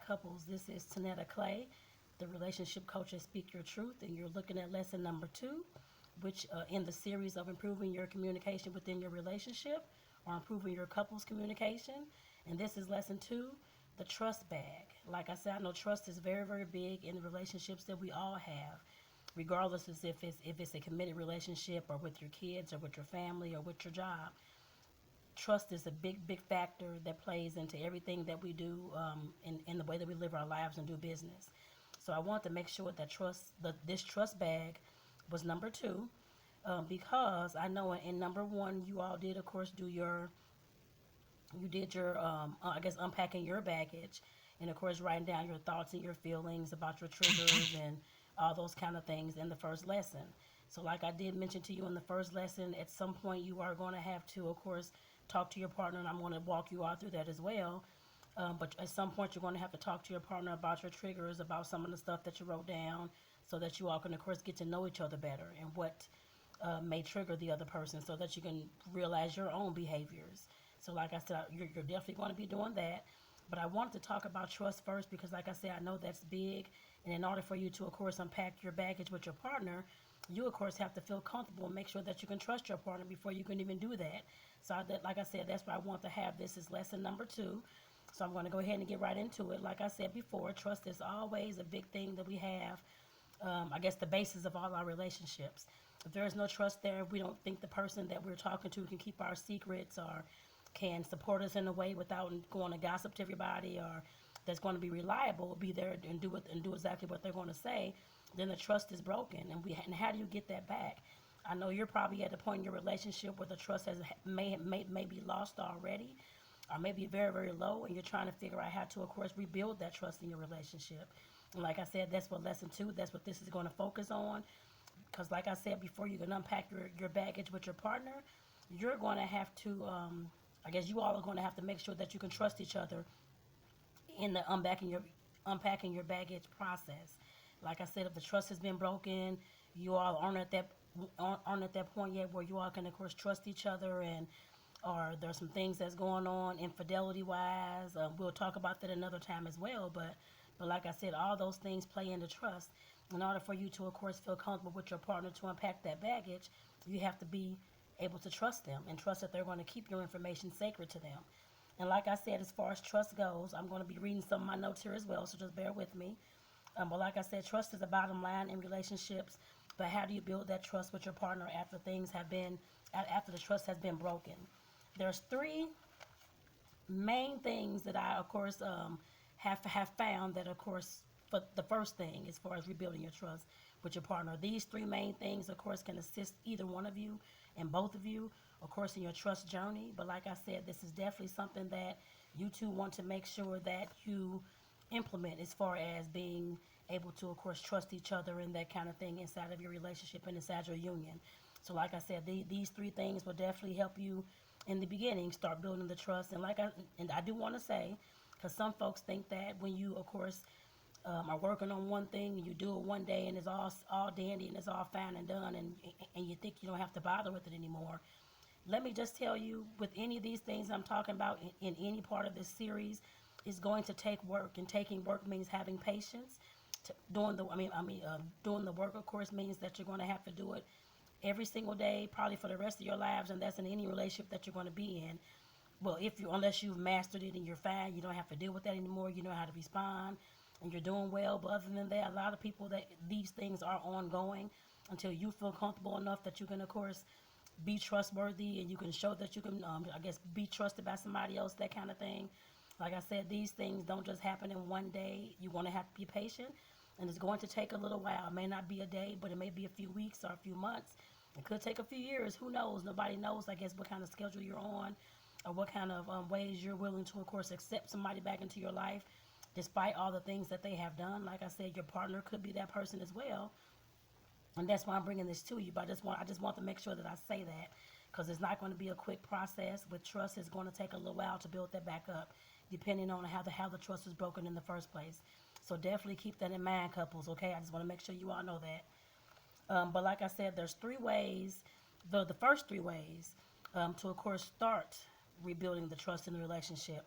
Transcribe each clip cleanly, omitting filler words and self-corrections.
couples. This is Tonetta Clay, the relationship coach at Speak Your Truth, and you're looking at lesson number 2, which in the series of improving your communication within your relationship or improving your couple's communication. And this is lesson 2, the trust bag. Like I said, I know trust is very, very big in the relationships that we all have, regardless of if it's a committed relationship or with your kids or with your family or with your job. Trust is a big, big factor that plays into everything that we do in the way that we live our lives and do business. So I want to make sure that this trust bag was number 2, because I know in number 1 you all did, of course, I guess, unpacking your baggage, and of course writing down your thoughts and your feelings about your triggers and all those kind of things in the first lesson. So like I did mention to you in the first lesson, at some point you are going to have to, of course, talk to your partner, and I'm going to walk you all through that as well. But at some point you're going to have to talk to your partner about your triggers, about some of the stuff that you wrote down, so that you all can, of course, get to know each other better and what may trigger the other person, so that you can realize your own behaviors. So like I said, you're definitely going to be doing that. But I wanted to talk about trust first because, like I said, I know that's big. And in order for you to, of course, unpack your baggage with your partner, you, of course, have to feel comfortable and make sure that you can trust your partner before you can even do that. So, like I said, that's why I want to have this as lesson number 2. So I'm going to go ahead and get right into it. Like I said before, trust is always a big thing that we have. I guess the basis of all our relationships. If there is no trust there, we don't think the person that we're talking to can keep our secrets or can support us in a way without going to gossip to everybody, or that's going to be reliable, be there and do exactly what they're going to say, then the trust is broken. And how do you get that back? I know you're probably at the point in your relationship where the trust may be lost already, or maybe very, very low, and you're trying to figure out how to, of course, rebuild that trust in your relationship. And like I said, that's what lesson 2, that's what this is going to focus on. Because like I said before, you can unpack your baggage with your partner. You're going to have to, I guess you all are going to have to make sure that you can trust each other in the unpacking your baggage process. Like I said, if the trust has been broken, you all aren't at that point yet where you all can, of course, trust each other, and or there's some things that's going on infidelity wise. We'll talk about that another time as well. But like I said, all those things play into trust. In order for you to, of course, feel comfortable with your partner to unpack that baggage, you have to be able to trust them and trust that they're going to keep your information sacred to them. And like I said, as far as trust goes, I'm going to be reading some of my notes here as well, so just bear with me. But like I said, trust is the bottom line in relationships. But how do you build that trust with your partner after the trust has been broken? There's 3 main things that I, of course, have found that, of course, for the first thing as far as rebuilding your trust with your partner. These 3 main things, of course, can assist either one of you and both of you, of course, in your trust journey. But like I said, this is definitely something that you two want to make sure that you implement as far as being able to, of course, trust each other and that kind of thing inside of your relationship and inside your union. So like I said, these 3 things will definitely help you in the beginning start building the trust. And I do want to say, because some folks think that when you, of course, are working on one thing and you do it one day and it's all dandy and it's all fine and done, and you think you don't have to bother with it anymore. Let me just tell you, with any of these things I'm talking about in any part of this series, it's going to take work, and taking work means having patience. Doing the work, of course, means that you're going to have to do it every single day, probably for the rest of your lives, and that's in any relationship that you're going to be in. Well, unless you've mastered it and you're fine, you don't have to deal with that anymore. You know how to respond, and you're doing well. But other than that, a lot of people, that these things are ongoing until you feel comfortable enough that you can, of course, be trustworthy, and you can show that you can, I guess, be trusted by somebody else, that kind of thing. Like I said, these things don't just happen in one day. You're going to have to be patient, and it's going to take a little while. It may not be a day, but it may be a few weeks or a few months. It could take a few years. Who knows? Nobody knows, I guess, what kind of schedule you're on, or what kind of ways you're willing to, of course, accept somebody back into your life, despite all the things that they have done. Like I said, your partner could be that person as well. And that's why I'm bringing this to you. But I just want to make sure that I say that, because it's not going to be a quick process. With trust, it's going to take a little while to build that back up, depending on how the trust was broken in the first place. So definitely keep that in mind, couples. Okay, I just want to make sure you all know that. But like I said, there's 3 ways. The first 3 ways to, of course, start rebuilding the trust in the relationship.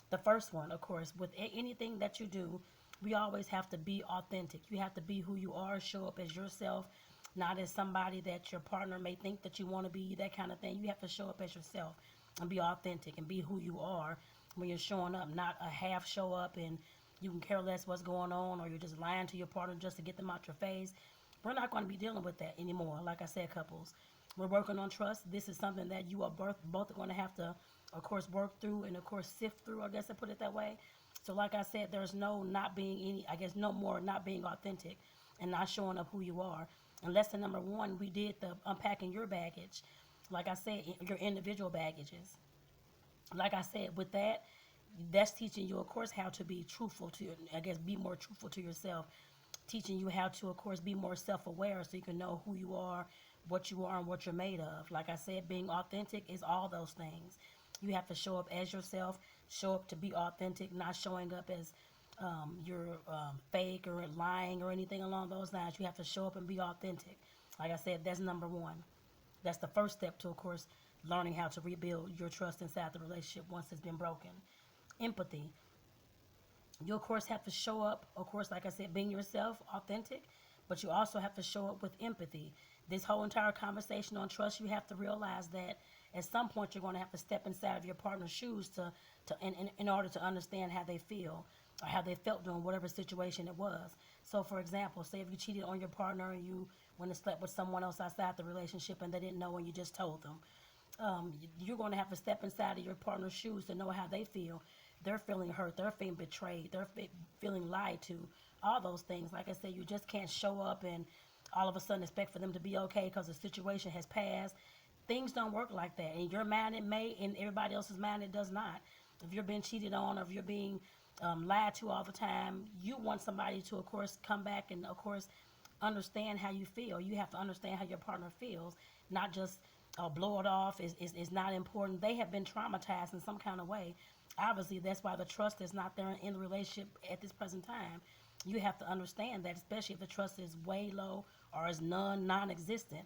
The first one, of course, with anything that you do, we always have to be authentic. You have to be who you are, show up as yourself, not as somebody that your partner may think that you want to be, that kind of thing. You have to show up as yourself and be authentic and be who you are when you're showing up, not a half show up and you can care less what's going on, or you're just lying to your partner just to get them out your face. We're not going to be dealing with that anymore. Like I said, couples, we're working on trust. This is something that you are both going to have to, of course, work through and, of course, sift through, I guess I put it that way. So, like I said, there's no not being any, I guess, no more not being authentic and not showing up who you are. And lesson number one, we did the unpacking your baggage. Like I said, your individual baggages. Like I said, with that, that's teaching you, of course, how to be truthful to, I guess, be more truthful to yourself. Teaching you how to, of course, be more self-aware so you can know who you are, and what you're made of. Like I said, being authentic is all those things. You have to show up as yourself, show up to be authentic, not showing up as you're fake or lying or anything along those lines. You have to show up and be authentic. Like I said, that's number one. That's the first step to, of course, learning how to rebuild your trust inside the relationship once it's been broken. Empathy. You, of course, have to show up, of course, like I said, being yourself, authentic, but you also have to show up with empathy. This whole entire conversation on trust, you have to realize that at some point you're going to have to step inside of your partner's shoes in order to understand how they feel or how they felt during whatever situation it was. So, for example, say if you cheated on your partner and you went and slept with someone else outside the relationship and they didn't know and you just told them, you're going to have to step inside of your partner's shoes to know how they feel. They're feeling hurt. They're feeling betrayed. They're feeling lied to. All those things. Like I said, you just can't show up and all of a sudden expect for them to be okay because the situation has passed. Things don't work like that. In your mind, it may. In everybody else's mind, it does not. If you're being cheated on or if you're being lied to all the time, you want somebody to, of course, come back and, of course, understand how you feel. You have to understand how your partner feels, not just blow it off is not important. They have been traumatized in some kind of way. Obviously, that's why the trust is not there in the relationship at this present time. You have to understand that, especially if the trust is way low or is non-existent,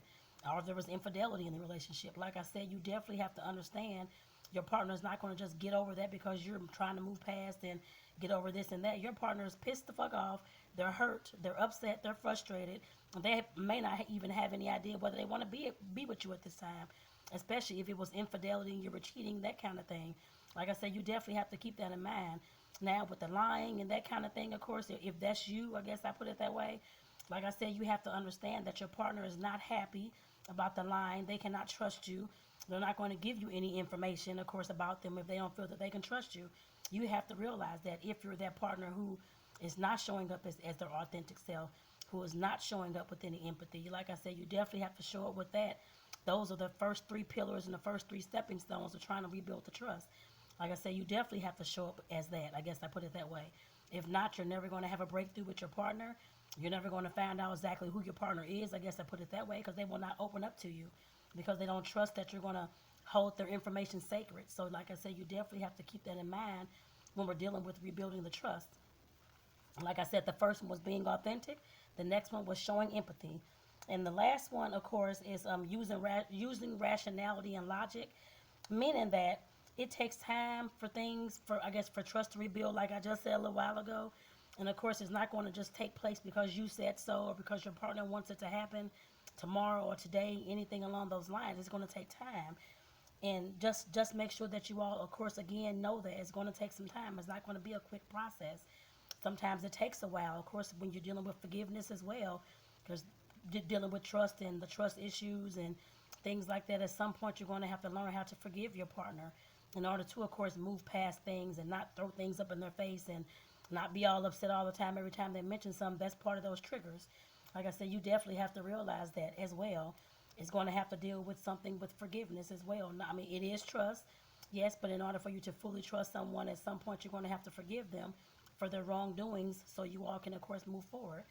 or if there was infidelity in the relationship. Like I said, you definitely have to understand your partner is not going to just get over that because you're trying to move past and get over this and that. Your partner is pissed the fuck off. They're hurt. They're upset. They're frustrated. They may not even have any idea whether they want to be with you at this time, especially if it was infidelity and you were cheating, that kind of thing. Like I said, you definitely have to keep that in mind. Now, with the lying and that kind of thing, of course, if that's you, I guess I put it that way. Like I said, you have to understand that your partner is not happy about the lying. They cannot trust you. They're not going to give you any information, of course, about them if they don't feel that they can trust you. You have to realize that if you're that partner who is not showing up as their authentic self, who is not showing up with any empathy, like I said, you definitely have to show up with that. Those are the first three pillars and the first three stepping stones of trying to rebuild the trust. Like I said, you definitely have to show up as that. I guess I put it that way. If not, you're never going to have a breakthrough with your partner. You're never going to find out exactly who your partner is. I guess I put it that way because they will not open up to you because they don't trust that you're going to hold their information sacred. So, like I said, you definitely have to keep that in mind when we're dealing with rebuilding the trust. Like I said, the first one was being authentic. The next one was showing empathy. And the last one, of course, is using rationality and logic, meaning that it takes time for things, for trust to rebuild, like I just said a little while ago. And of course, it's not going to just take place because you said so or because your partner wants it to happen tomorrow or today, anything along those lines. It's going to take time. And just make sure that you all, of course, again, know that it's going to take some time. It's not going to be a quick process. Sometimes it takes a while, of course, when you're dealing with forgiveness as well, because dealing with trust and the trust issues and things like that, at some point you're going to have to learn how to forgive your partner in order to, of course, move past things and not throw things up in their face and not be all upset all the time every time they mention something. That's part of those triggers. Like I said, you definitely have to realize that as well. It's going to have to deal with something with forgiveness as well. Now, I mean, it is trust, yes, but in order for you to fully trust someone, at some point you're going to have to forgive them for their wrongdoings so you all can, of course, move forward.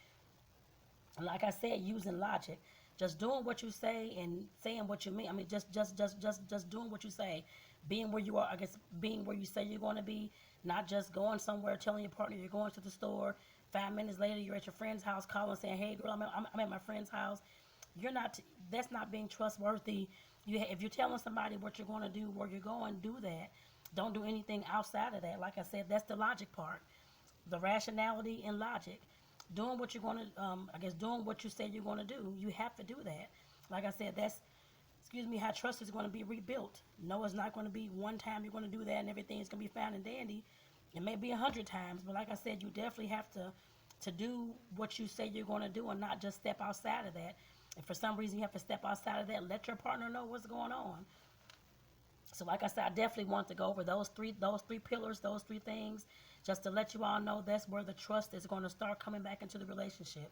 And like I said, using logic, just doing what you say and saying what you mean. I mean, just doing what you say, being where you are. I guess being where you say you're going to be, not just going somewhere telling your partner you're going to the store. 5 minutes later, you're at your friend's house, calling saying, "Hey, girl, I'm at my friend's house." You're not. That's not being trustworthy. If you're telling somebody what you're going to do, where you're going, do that. Don't do anything outside of that. Like I said, that's the logic part, the rationality and logic. Doing what you're going to, doing what you say you're going to do. You have to do that. Like I said, that's, excuse me, how trust is going to be rebuilt. No, it's not going to be one time you're going to do that and everything is going to be fine and dandy. It may be 100 times, but like I said, you definitely have to do what you say you're going to do and not just step outside of that. If for some reason you have to step outside of that, let your partner know what's going on. So like I said, I definitely want to go over those three pillars, those three things, just to let you all know that's where the trust is going to start coming back into the relationship.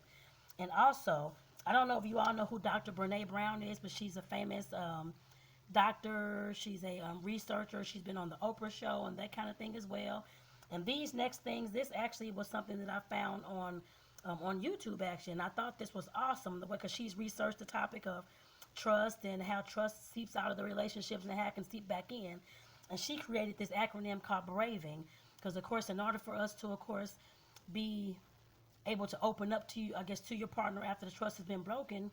And also, I don't know if you all know who Dr. Brene Brown is, but she's a famous doctor. She's a researcher. She's been on the Oprah show and that kind of thing as well. And these next things, this actually was something that I found on YouTube actually, and I thought this was awesome because she's researched the topic of trust and how trust seeps out of the relationships and how it can seep back in. And she created this acronym called BRAVING because, of course, in order for us to, of course, be able to open up to you, I guess, to your partner after the trust has been broken,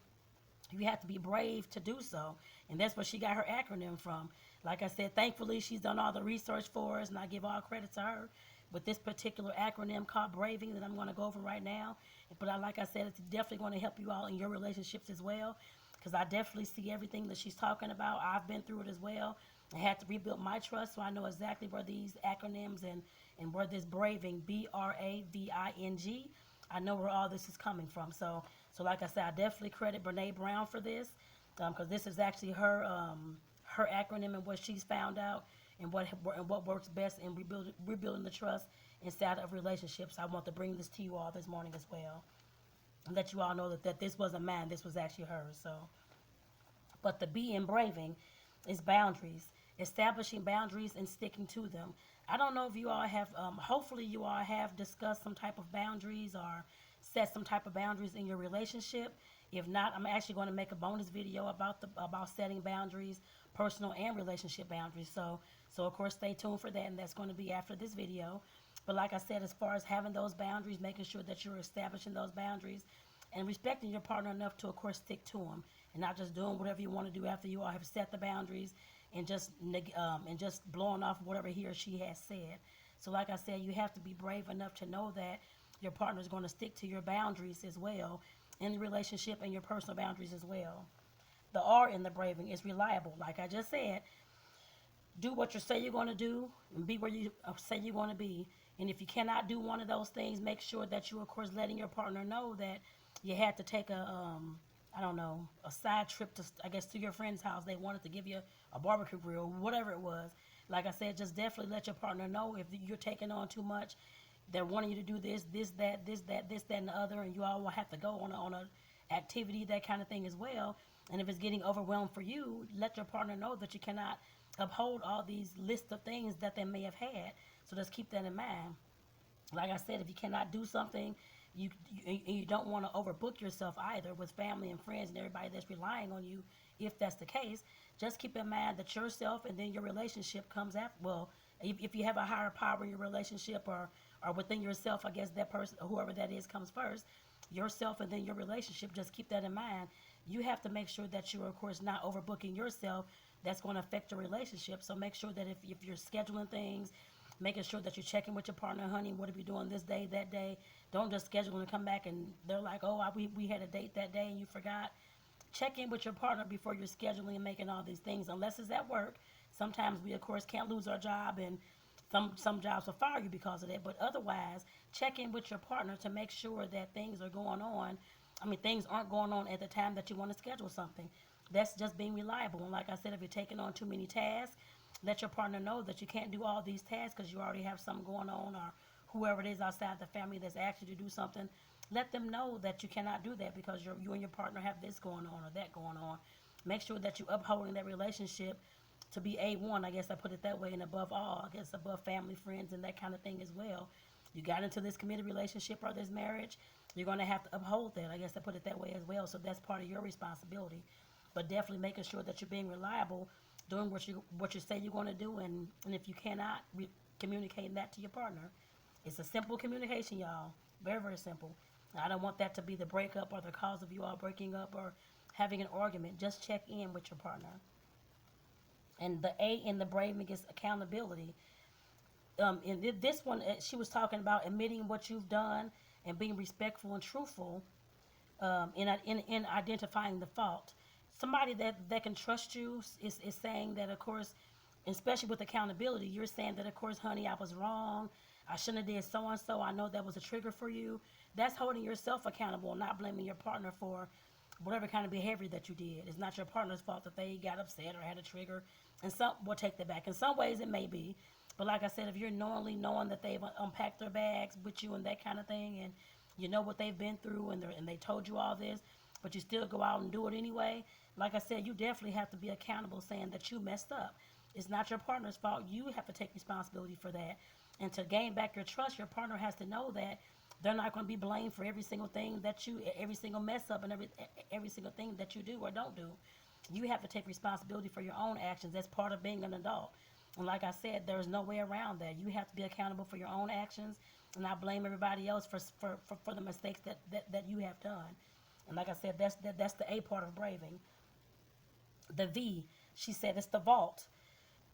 you have to be brave to do so. And that's where she got her acronym from. Like I said, thankfully, she's done all the research for us, and I give all credit to her with this particular acronym called BRAVING that I'm going to go over right now. But like I said, it's definitely going to help you all in your relationships as well, because I definitely see everything that she's talking about. I've been through it as well. I had to rebuild my trust, so I know exactly where these acronyms and where this BRAVING, BRAVING, I know where all this is coming from. So like I said, I definitely credit Brene Brown for this, because this is actually her acronym and what she's found out and what works best in rebuilding the trust inside of relationships. I want to bring this to you all this morning as well, and let you all know that this wasn't mine. This was actually hers. So, but the B in BRAVING is boundaries, establishing boundaries and sticking to them. I don't know if you all have, hopefully you all have discussed some type of boundaries or set some type of boundaries in your relationship. If not, I'm actually going to make a bonus video about setting boundaries, personal and relationship boundaries. So of course stay tuned for that, and that's going to be after this video. But like I said, as far as having those boundaries, making sure that you're establishing those boundaries and respecting your partner enough to, of course, stick to them, and not just doing whatever you want to do after you all have set the boundaries and just blowing off whatever he or she has said. So like I said, you have to be brave enough to know that your partner is going to stick to your boundaries as well in the relationship, and your personal boundaries as well. The R in the BRAVING is reliable. Like I just said, do what you say you're going to do and be where you say you're going to be. And if you cannot do one of those things, make sure that you, of course, letting your partner know that you had to take a side trip to, I guess, to your friend's house. They wanted to give you a barbecue grill, whatever it was. Like I said, just definitely let your partner know if you're taking on too much. They're wanting you to do this, that, and the other, and you all will have to go on a activity, that kind of thing as well. And if it's getting overwhelmed for you, let your partner know that you cannot uphold all these lists of things that they may have had. So just keep that in mind. Like I said, if you cannot do something, you don't want to overbook yourself either with family and friends and everybody that's relying on you. If that's the case, just keep in mind that yourself and then your relationship comes after. Well, if you have a higher power in your relationship or within yourself, I guess that person, whoever that is, comes first. Yourself and then your relationship, just keep that in mind. You have to make sure that you're, of course, not overbooking yourself. That's going to affect your relationship. So make sure that if you're scheduling things, making sure that you're checking with your partner, honey, what are we doing this day, that day. Don't just schedule and come back and they're like, oh, we had a date that day and you forgot. Check in with your partner before you're scheduling and making all these things, unless it's at work. Sometimes we, of course, can't lose our job, and some jobs will fire you because of that. But otherwise, check in with your partner to make sure that things are going on. Things aren't going on at the time that you want to schedule something. That's just being reliable. And like I said, if you're taking on too many tasks, let your partner know that you can't do all these tasks because you already have something going on, or whoever it is outside the family that's asked you to do something. Let them know that you cannot do that because you and your partner have this going on or that going on. Make sure that you're upholding that relationship to be A1, I guess I put it that way, and above all, I guess above family, friends, and that kind of thing as well. You got into this committed relationship or this marriage, you're going to have to uphold that. I guess I put it that way as well. So that's part of your responsibility. But definitely making sure that you're being reliable, doing what you say you're going to do, and if you cannot, communicating that to your partner. It's a simple communication, y'all. Very, very simple. I don't want that to be the breakup or the cause of you all breaking up or having an argument. Just check in with your partner. And the A in the braving is accountability. In this one, she was talking about admitting what you've done and being respectful and truthful in identifying the fault. Somebody that can trust you is saying that, of course, especially with accountability, you're saying that, of course, honey, I was wrong. I shouldn't have did so and so. I know that was a trigger for you. That's holding yourself accountable, not blaming your partner for whatever kind of behavior that you did. It's not your partner's fault that they got upset or had a trigger. And some, we'll take that back. In some ways, it may be. But like I said, if you're knowingly knowing that they've unpacked their bags with you and that kind of thing, and you know what they've been through, and they told you all this, but you still go out and do it anyway, like I said, you definitely have to be accountable, saying that you messed up. It's not your partner's fault. You have to take responsibility for that. And to gain back your trust, your partner has to know that they're not going to be blamed for every single thing that you, every single mess up, and every single thing that you do or don't do. You have to take responsibility for your own actions. That's part of being an adult. And like I said, there's no way around that. You have to be accountable for your own actions and not blame everybody else for the mistakes that you have done. And like I said, that's the A part of braving. The V, she said, it's the vault.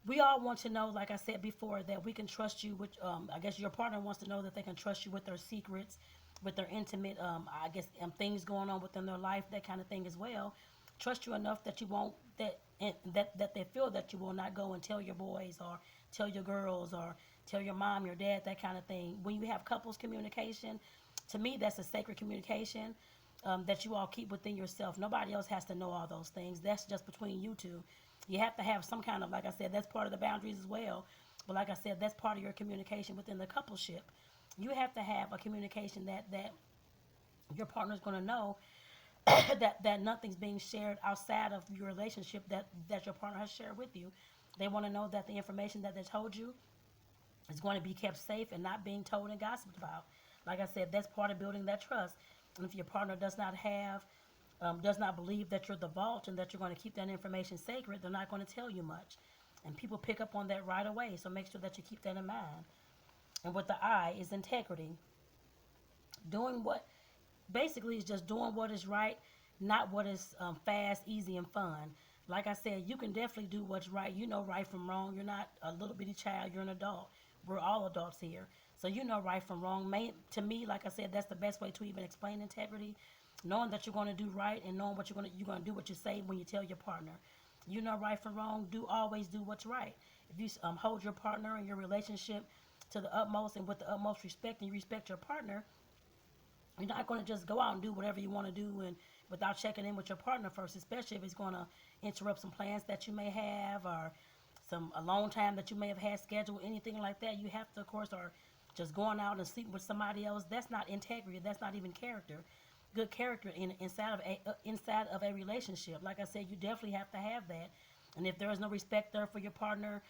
We all want to know, like I said before, that we can trust you with, I guess your partner wants to know that they can trust you with their secrets, with their intimate, I guess, things going on within their life, that kind of thing as well. Trust you enough that you won't, that they feel that you will not go and tell your boys or tell your girls or tell your mom, your dad, that kind of thing. When you have couples communication, to me, that's a sacred communication that you all keep within yourself. Nobody else has to know all those things. That's just between you two. You have to have some kind of, like I said, that's part of the boundaries as well. But like I said, that's part of your communication within the coupleship. You have to have a communication that your partner's going to know that nothing's being shared outside of your relationship that your partner has shared with you. They want to know that the information that they told you is going to be kept safe and not being told and gossiped about. Like I said, that's part of building that trust. And if your partner does not believe that you're the vault and that you're going to keep that information sacred, they're not going to tell you much. And people pick up on that right away. So make sure that you keep that in mind. And with the I is integrity. Doing what, basically, is just doing what is right, not what is fast, easy, and fun. Like I said, you can definitely do what's right. You know right from wrong. You're not a little bitty child. You're an adult. We're all adults here. So you know right from wrong. To me, like I said, that's the best way to even explain integrity. Knowing that you're going to do right and knowing what you're going to do what you say when you tell your partner. You know right from wrong. Always do what's right. If you hold your partner and your relationship to the utmost and with the utmost respect, and you respect your partner, you're not going to just go out and do whatever you want to do and without checking in with your partner first, especially if it's going to interrupt some plans that you may have or some alone time that you may have had scheduled, anything like that. You have to, of course, or just going out and sleeping with somebody else. That's not integrity. That's not even character. Good character inside of a relationship. Like I said, you definitely have to have that. And if there is no respect there for your partner,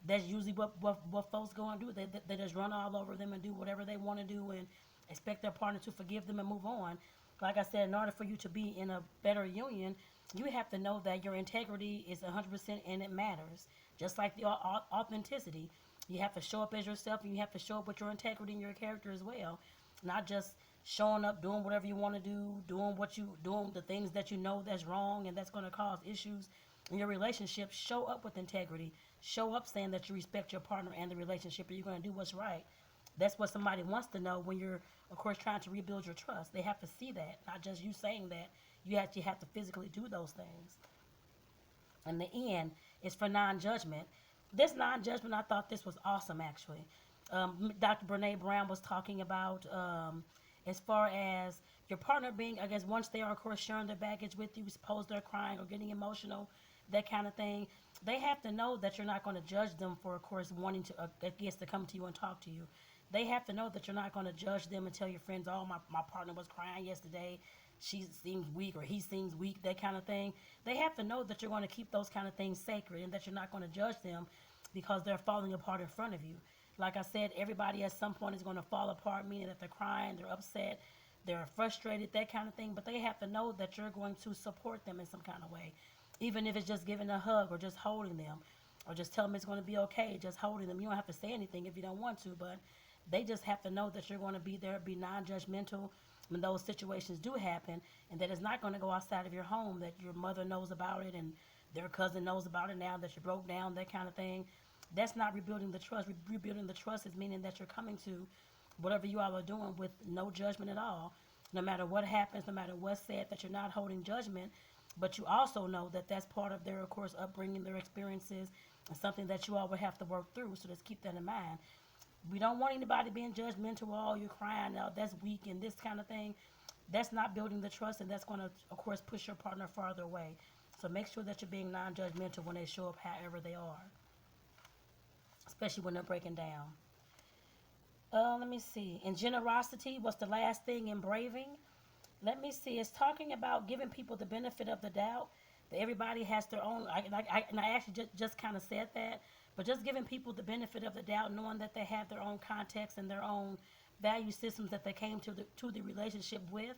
that's usually what folks go and do. They just run all over them and do whatever they want to do and expect their partner to forgive them and move on. Like I said, in order for you to be in a better union, you have to know that your integrity is 100% and it matters. Just like the authenticity. You have to show up as yourself and you have to show up with your integrity and your character as well. Not just showing up, doing whatever you want to do, doing the things that you know that's wrong and that's going to cause issues in your relationship. Show up with integrity. Show up saying that you respect your partner and the relationship and you're going to do what's right. That's what somebody wants to know when you're, of course, trying to rebuild your trust. They have to see that, not just you saying that. You actually have to physically do those things. And the N is for non-judgment. This non-judgment, I thought this was awesome, actually. Dr. Brene Brown was talking about as far as your partner being, I guess, once they are, of course, sharing their baggage with you, suppose they're crying or getting emotional, that kind of thing, they have to know that you're not going to judge them for, of course, wanting to, I guess, to come to you and talk to you. They have to know that you're not going to judge them and tell your friends, oh, my partner was crying yesterday. She seems weak or he seems weak, that kind of thing. They have to know that you're going to keep those kind of things sacred and that you're not going to judge them because they're falling apart in front of you. Like I said, everybody at some point is going to fall apart, meaning that they're crying, they're upset, they're frustrated, that kind of thing. But they have to know that you're going to support them in some kind of way. Even if it's just giving a hug or just holding them or just tell them it's going to be okay, just holding them. You don't have to say anything if you don't want to, but they just have to know that you're going to be there, be non-judgmental when those situations do happen, and that it's not going to go outside of your home, that your mother knows about it and their cousin knows about it now that you broke down, that kind of thing. That's not rebuilding the trust. Rebuilding the trust is meaning that you're coming to whatever you all are doing with no judgment at all. No matter what happens, no matter what's said, that you're not holding judgment, but you also know that that's part of their, of course, upbringing, their experiences, and something that you all would have to work through. So just keep that in mind. We don't want anybody being judgmental. Oh, you're crying out, that's weak, and this kind of thing. That's not building the trust, and that's going to, of course, push your partner farther away. So make sure that you're being non-judgmental when they show up however they are, especially when they're breaking down. Let me see. In generosity, what's the last thing in braving? Let me see. It's talking about giving people the benefit of the doubt. That everybody has their own. And I actually just kind of said that, but just giving people the benefit of the doubt, knowing that they have their own context and their own value systems that they came to the relationship with,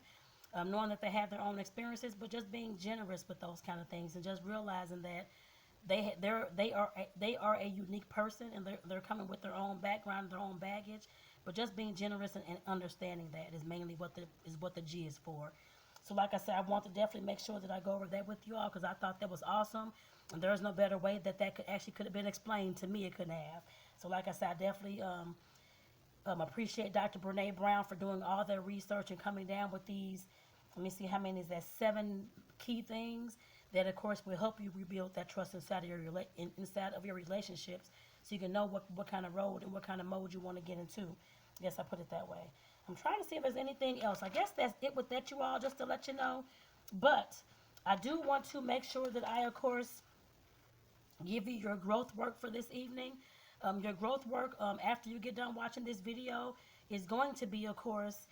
knowing that they have their own experiences, but just being generous with those kind of things and just realizing that they are a unique person, and they're coming with their own background, their own baggage, but just being generous and understanding that is mainly what the G is for. So like I said, I want to definitely make sure that I go over that with you all because I thought that was awesome, and there's no better way that could have been explained to me. It couldn't have. So like I said, I definitely appreciate Dr. Brene Brown for doing all their research and coming down with these. Let me see how many is that, 7 key things that of course will help you rebuild that trust inside of your relationships, so you can know what kind of road and what kind of mode you want to get into. Yes, I put it that way. I'm trying to see if there's anything else. I guess that's it with that, you all, just to let you know. But I do want to make sure that I, of course, give you your growth work for this evening. Your growth work, after you get done watching this video, is going to be, of course,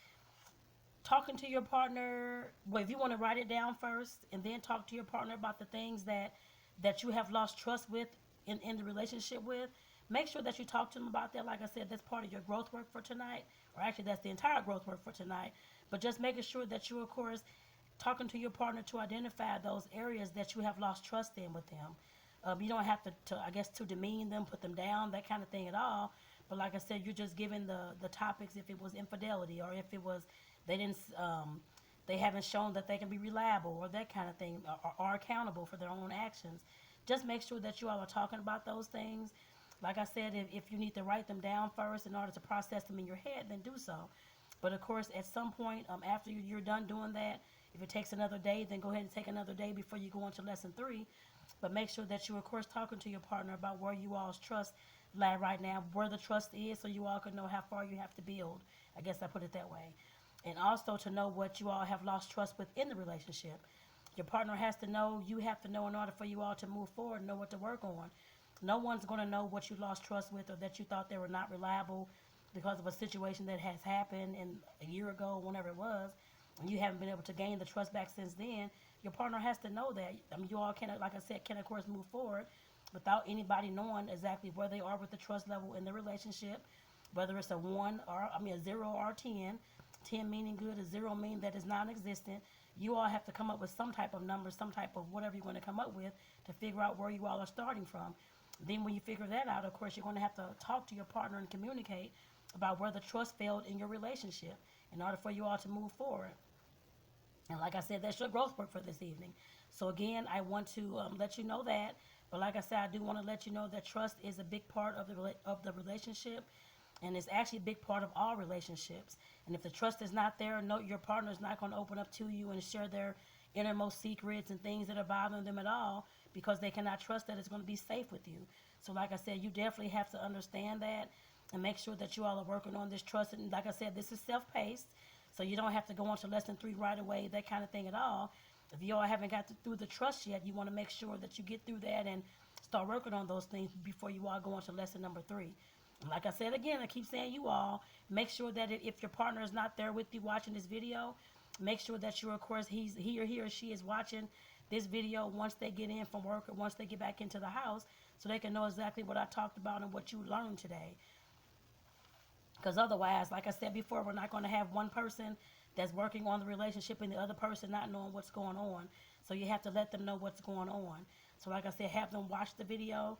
talking to your partner. Well, if you want to write it down first and then talk to your partner about the things that you have lost trust with in the relationship with, make sure that you talk to them about that. Like I said, that's part of your growth work for tonight, or actually that's the entire growth work for tonight. But just making sure that you, of course, talking to your partner to identify those areas that you have lost trust in with them. You don't have to demean them, put them down, that kind of thing at all. But like I said, you're just giving the topics if it was infidelity, or if it was they didn't they haven't shown that they can be reliable, or that kind of thing, or are accountable for their own actions. Just make sure that you all are talking about those things. Like I said, if you need to write them down first in order to process them in your head, then do so. But of course, at some point, after you're done doing that, if it takes another day, then go ahead and take another day before you go on to lesson 3. But make sure that you're, of course, talking to your partner about where you all's trust lie right now, where the trust is, so you all can know how far you have to build. I guess I put it that way. And also to know what you all have lost trust within the relationship. Your partner has to know, you have to know in order for you all to move forward and know what to work on. No one's going to know what you lost trust with, or that you thought they were not reliable because of a situation that has happened in a year ago, whenever it was, and you haven't been able to gain the trust back since then. Your partner has to know that. I mean, you all can, like I said, can of course move forward without anybody knowing exactly where they are with the trust level in the relationship, whether it's a 0 or a 10. 10 meaning good, a 0 meaning that is non-existent. You all have to come up with some type of number, some type of whatever you're going to come up with to figure out where you all are starting from. Then when you figure that out, of course, you're going to have to talk to your partner and communicate about where the trust failed in your relationship in order for you all to move forward. And like I said, that's your growth work for this evening. So again, I want to let you know that. But like I said, I do want to let you know that trust is a big part of the relationship. And it's actually a big part of all relationships. And if the trust is not there, no, your partner is not going to open up to you and share their innermost secrets and things that are bothering them at all, because they cannot trust that it's going to be safe with you. So like I said, you definitely have to understand that and make sure that you all are working on this trust. And like I said, this is self-paced, so you don't have to go on to lesson 3 right away, that kind of thing at all. If you all haven't got through the trust yet, you want to make sure that you get through that and start working on those things before you all go on to lesson number 3. Like I said again, I keep saying, you all, make sure that if your partner is not there with you watching this video, make sure that you, of course, he or she is watching this video once they get in from work, or once they get back into the house, so they can know exactly what I talked about and what you learned today. Because otherwise, like I said before, we're not going to have one person that's working on the relationship and the other person not knowing what's going on. So you have to let them know what's going on. So like I said, have them watch the video,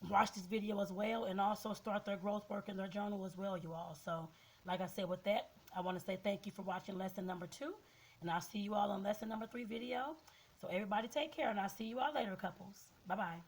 watch this video as well, and also start their growth work in their journal as well, you all. So like I said, with that, I want to say thank you for watching lesson number 2, and I'll see you all on lesson number 3 video. So everybody take care, and I'll see you all later, couples. Bye bye.